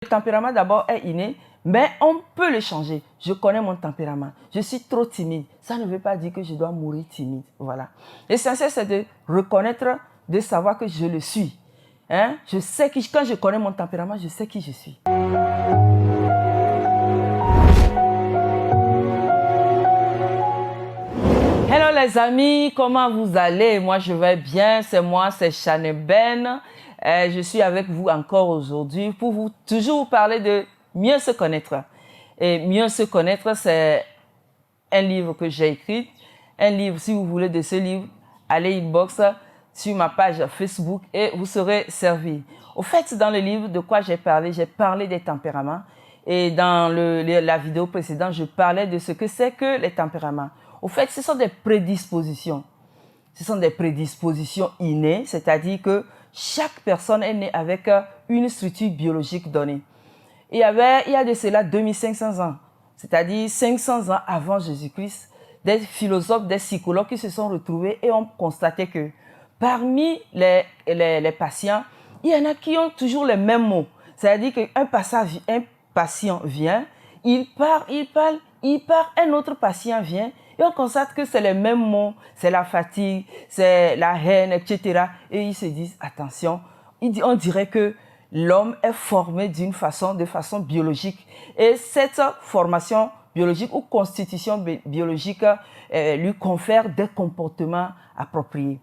Le tempérament d'abord est inné, mais on peut le changer. Je connais mon tempérament. Je suis trop timide. Ça ne veut pas dire que je dois mourir timide. Voilà. L'essentiel, c'est de reconnaître, de savoir que je le suis. Hein? Je sais que quand je connais mon tempérament, je sais qui je suis. Hello les amis, comment vous allez? Moi je vais bien, c'est Chaneben. Je suis avec vous encore aujourd'hui pour vous toujours parler de mieux se connaître. Et mieux se connaître, c'est un livre que j'ai écrit. Un livre, si vous voulez de ce livre, allez inbox sur ma page Facebook et vous serez servi. Au fait, dans le livre, de quoi j'ai parlé des tempéraments. Et dans la vidéo précédente, je parlais de ce que c'est que les tempéraments. Au fait, ce sont des prédispositions. Ce sont des prédispositions innées, c'est-à-dire que chaque personne est née avec une structure biologique donnée. Il y a de cela 2500 ans, c'est-à-dire 500 ans avant Jésus-Christ, des philosophes, des psychologues qui se sont retrouvés et ont constaté que parmi les patients, il y en a qui ont toujours les mêmes mots. C'est-à-dire qu'un patient vient, il part, un autre patient vient, et on constate que c'est les mêmes mots, c'est la fatigue, c'est la haine, etc. Et ils se disent, attention, on dirait que l'homme est formé de façon biologique. Et cette formation biologique ou constitution biologique lui confère des comportements appropriés.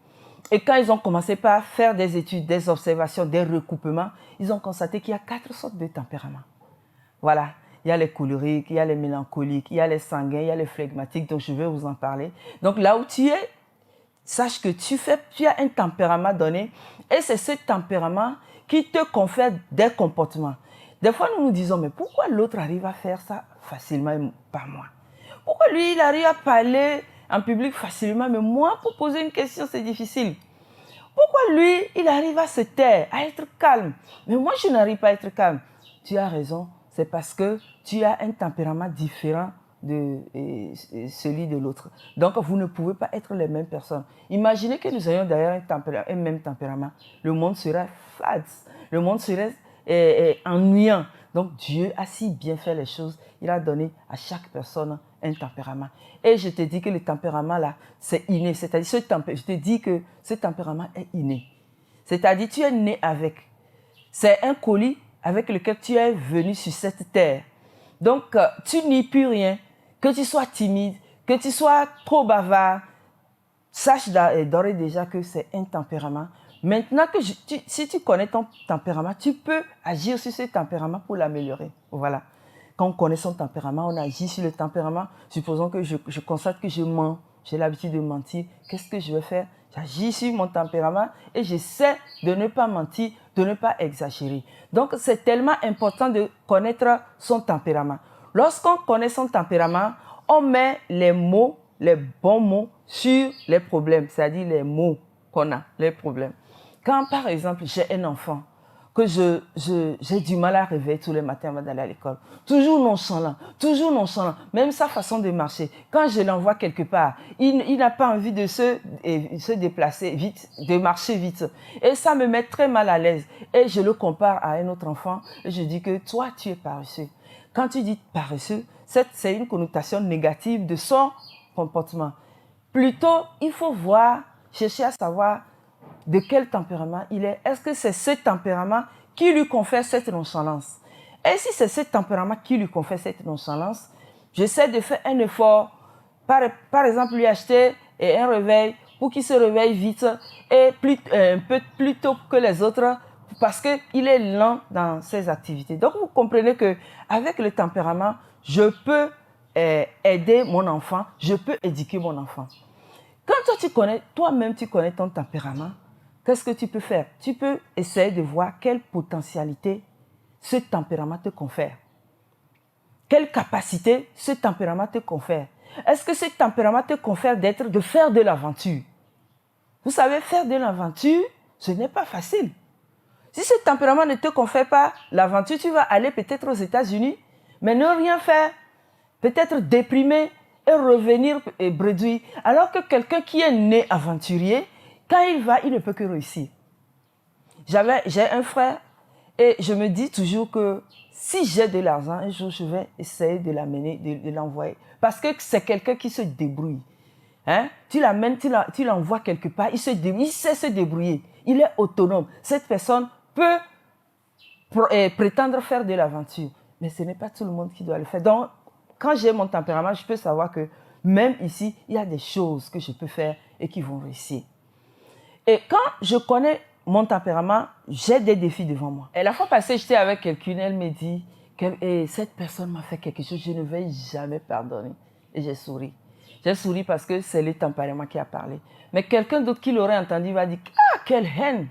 Et quand ils ont commencé par faire des études, des observations, des recoupements, ils ont constaté qu'il y a 4 sortes de tempéraments. Voilà. Il y a les colériques, il y a les mélancoliques, il y a les sanguins, il y a les flegmatiques, donc je vais vous en parler. Donc là où tu es, sache que tu as un tempérament donné et c'est ce tempérament qui te confère des comportements. Des fois, nous nous disons, mais pourquoi l'autre arrive à faire ça facilement et pas moi? Pourquoi lui, il arrive à parler en public facilement, mais moi, pour poser une question, c'est difficile? Pourquoi lui, il arrive à se taire, à être calme, mais moi, je n'arrive pas à être calme? Tu as raison. C'est parce que tu as un tempérament différent de celui de l'autre. Donc, vous ne pouvez pas être les mêmes personnes. Imaginez que nous ayons d'ailleurs un même tempérament. Le monde serait fade. Le monde serait ennuyant. Donc, Dieu a si bien fait les choses. Il a donné à chaque personne un tempérament. Et je te dis que le tempérament-là, c'est inné. C'est-à-dire, je te dis que ce tempérament est inné. C'est-à-dire, tu es né avec. C'est un colis avec lequel tu es venu sur cette terre. Donc, tu n'y peux rien. Que tu sois timide, que tu sois trop bavard, sache d'ores et déjà que c'est un tempérament. Maintenant que si tu connais ton tempérament, tu peux agir sur ce tempérament pour l'améliorer. Voilà. Quand on connaît son tempérament, on agit sur le tempérament. Supposons que je constate que je mens. J'ai l'habitude de mentir. Qu'est-ce que je vais faire? J'agis sur mon tempérament et j'essaie de ne pas mentir, de ne pas exagérer. Donc, c'est tellement important de connaître son tempérament. Lorsqu'on connaît son tempérament, on met les mots, les bons mots sur les problèmes, c'est-à-dire les mots qu'on a, les problèmes. Quand, par exemple, j'ai un enfant que j'ai du mal à réveiller tous les matins avant d'aller à l'école. Toujours nonchalant, même sa façon de marcher. Quand je l'envoie quelque part, il n'a pas envie de se déplacer vite, de marcher vite. Et ça me met très mal à l'aise. Et je le compare à un autre enfant et je dis que toi, tu es paresseux. Quand tu dis paresseux, c'est une connotation négative de son comportement. Plutôt, il faut chercher à savoir de quel tempérament il est. Est-ce que c'est ce tempérament qui lui confère cette nonchalance? Et si c'est ce tempérament qui lui confère cette nonchalance, j'essaie de faire un effort, par exemple lui acheter un réveil pour qu'il se réveille vite et un peu plus tôt que les autres parce qu'il est lent dans ses activités. Donc vous comprenez qu'avec le tempérament, je peux aider mon enfant, je peux éduquer mon enfant. Quand toi-même tu connais ton tempérament, qu'est-ce que tu peux faire? Tu peux essayer de voir quelle potentialité ce tempérament te confère. Quelle capacité ce tempérament te confère. Est-ce que ce tempérament te confère de faire de l'aventure? Vous savez, faire de l'aventure, ce n'est pas facile. Si ce tempérament ne te confère pas l'aventure, tu vas aller peut-être aux États-Unis, mais ne rien faire, peut-être déprimé et revenir bredouille. Alors que quelqu'un qui est né aventurier, quand il va, il ne peut que réussir. J'ai un frère Et je me dis toujours que si j'ai de l'argent, un jour, je vais essayer de l'amener, de l'envoyer. Parce que c'est quelqu'un qui se débrouille. Hein? Tu l'amènes, tu l'envoies quelque part, il sait se débrouiller. Il est autonome. Cette personne peut prétendre faire de l'aventure. Mais ce n'est pas tout le monde qui doit le faire. Donc, quand j'ai mon tempérament, je peux savoir que même ici, il y a des choses que je peux faire et qui vont réussir. Et quand je connais mon tempérament, j'ai des défis devant moi. Et la fois passée, j'étais avec quelqu'un, elle me dit, cette personne m'a fait quelque chose, je ne vais jamais pardonner. Et j'ai souri. J'ai souri parce que c'est le tempérament qui a parlé. Mais quelqu'un d'autre qui l'aurait entendu va dire, ah, quelle haine!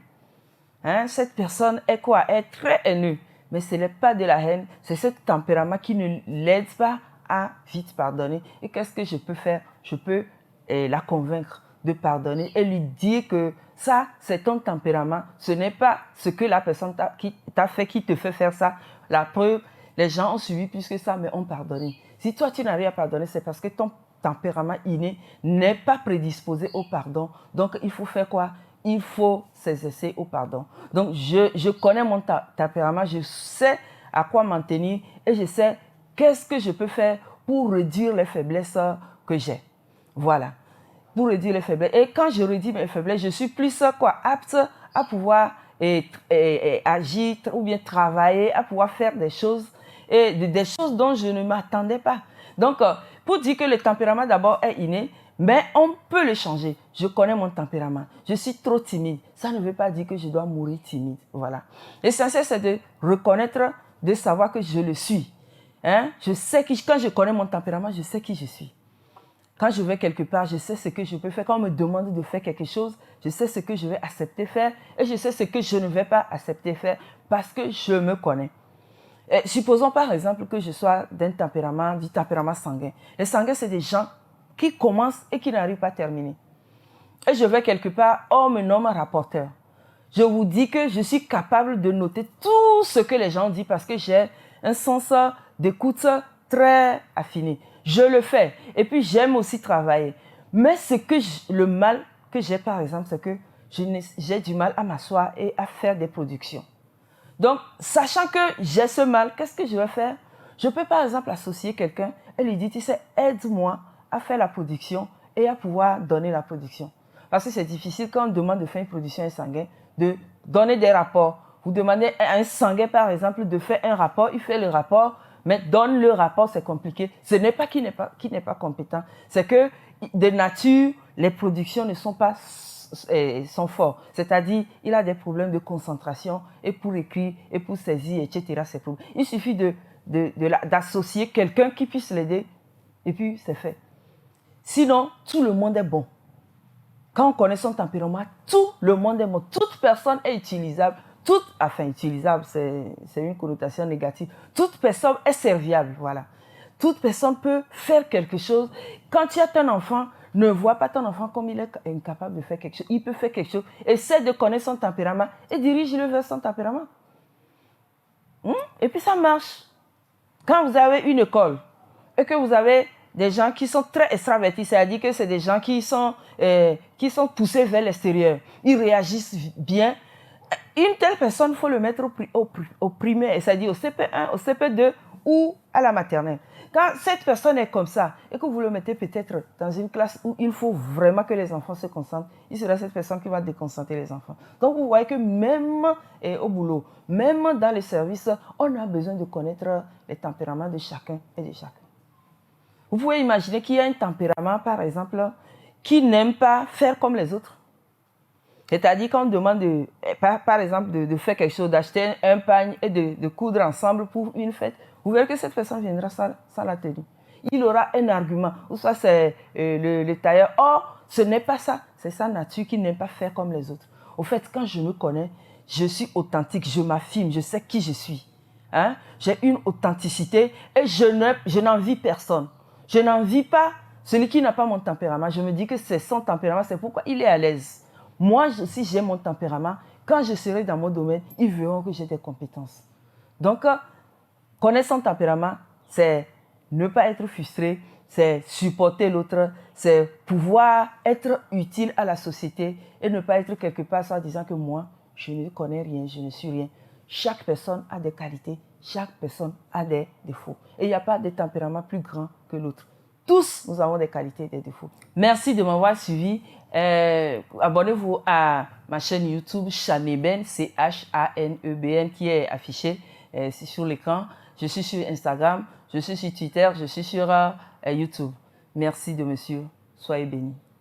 Hein, cette personne est quoi? Elle est très haineuse. Mais ce n'est pas de la haine, c'est ce tempérament qui ne l'aide pas à vite pardonner. Et qu'est-ce que je peux faire? Je peux la convaincre de pardonner et lui dire que ça, c'est ton tempérament. Ce n'est pas ce que la personne qui t'a fait, qui te fait faire ça. La preuve, les gens ont suivi plus que ça, mais ont pardonné. Si toi, tu n'arrives à pardonner, c'est parce que ton tempérament inné n'est pas prédisposé au pardon. Donc, il faut faire quoi? Il faut s'exercer au pardon. Donc, je connais mon tempérament, je sais à quoi m'en tenir et je sais qu'est-ce que je peux faire pour réduire les faiblesses que j'ai. Voilà, pour réduire les faiblesses. Et quand je réduis mes faiblesses, je suis plus apte à pouvoir agir ou bien travailler, à pouvoir faire des choses, et des choses dont je ne m'attendais pas. Donc, pour dire que le tempérament d'abord est inné, mais on peut le changer. Je connais mon tempérament. Je suis trop timide. Ça ne veut pas dire que je dois mourir timide. Voilà. L'essentiel, c'est de reconnaître, de savoir que je le suis. Hein? Je sais que quand je connais mon tempérament, je sais qui je suis. Quand je vais quelque part, je sais ce que je peux faire. Quand on me demande de faire quelque chose, je sais ce que je vais accepter faire et je sais ce que je ne vais pas accepter faire parce que je me connais. Et supposons par exemple que je sois du tempérament sanguin. Les sanguins, c'est des gens qui commencent et qui n'arrivent pas à terminer. Et je vais quelque part, on me nomme rapporteur. Je vous dis que je suis capable de noter tout ce que les gens disent parce que j'ai un sens d'écoute très affiné. Je le fais. Et puis, j'aime aussi travailler. Mais le mal que j'ai, par exemple, c'est que j'ai du mal à m'asseoir et à faire des productions. Donc, sachant que j'ai ce mal, qu'est-ce que je vais faire? Je peux, par exemple, associer quelqu'un et lui dire, tu sais, aide-moi à faire la production et à pouvoir donner la production. Parce que c'est difficile quand on demande de faire une production à un sanguin, de donner des rapports. Vous demandez à un sanguin, par exemple, de faire un rapport, il fait le rapport, mais donne le rapport, c'est compliqué. Ce n'est pas qu'il n'est pas compétent, c'est que de nature, les productions ne sont pas sont forts. C'est-à-dire, il a des problèmes de concentration et pour écrire et pour saisir, etc. Il suffit d'associer quelqu'un qui puisse l'aider et puis c'est fait. Sinon, tout le monde est bon. Quand on connaît son tempérament, tout le monde est bon. Toute personne est utilisable. Utilisable, c'est une connotation négative. Toute personne est serviable, voilà. Toute personne peut faire quelque chose. Quand tu as ton enfant, ne vois pas ton enfant comme il est incapable de faire quelque chose. Il peut faire quelque chose. Essaie de connaître son tempérament et dirige-le vers son tempérament. Et puis ça marche. Quand vous avez une école et que vous avez des gens qui sont très extravertis, c'est-à-dire que c'est des gens qui sont poussés vers l'extérieur. Ils réagissent bien. Une telle personne, il faut le mettre au primaire, c'est-à-dire au CP1, au CP2 ou à la maternelle. Quand cette personne est comme ça et que vous le mettez peut-être dans une classe où il faut vraiment que les enfants se concentrent, il sera cette personne qui va déconcentrer les enfants. Donc vous voyez que même au boulot, même dans les services, on a besoin de connaître les tempéraments de chacun et de chacun. Vous pouvez imaginer qu'il y a un tempérament, par exemple, qui n'aime pas faire comme les autres. C'est-à-dire qu'on demande, par exemple, de faire quelque chose, d'acheter un pagne et de coudre ensemble pour une fête. Vous verrez que cette personne viendra sans la tenue. Il aura un argument, ou soit c'est le tailleur. Or, ce n'est pas ça. C'est sa nature qui n'aime pas faire comme les autres. Au fait, quand je me connais, je suis authentique, je m'affirme, je sais qui je suis. Hein? J'ai une authenticité et je n'envie personne. Je n'envie pas celui qui n'a pas mon tempérament. Je me dis que c'est son tempérament, c'est pourquoi il est à l'aise. Moi, si j'ai mon tempérament, quand je serai dans mon domaine, ils verront que j'ai des compétences. Donc, connaître son tempérament, c'est ne pas être frustré, c'est supporter l'autre, c'est pouvoir être utile à la société et ne pas être quelque part en disant que moi, je ne connais rien, je ne suis rien. Chaque personne a des qualités, chaque personne a des défauts. Et il n'y a pas de tempérament plus grand que l'autre. Tous, nous avons des qualités et des défauts. Merci de m'avoir suivi. Abonnez-vous à ma chaîne YouTube Chaneben, C-H-A-N-E-B-N, qui est affichée sur l'écran. Je suis sur Instagram, je suis sur Twitter, je suis sur YouTube. Merci de me suivre. Soyez bénis.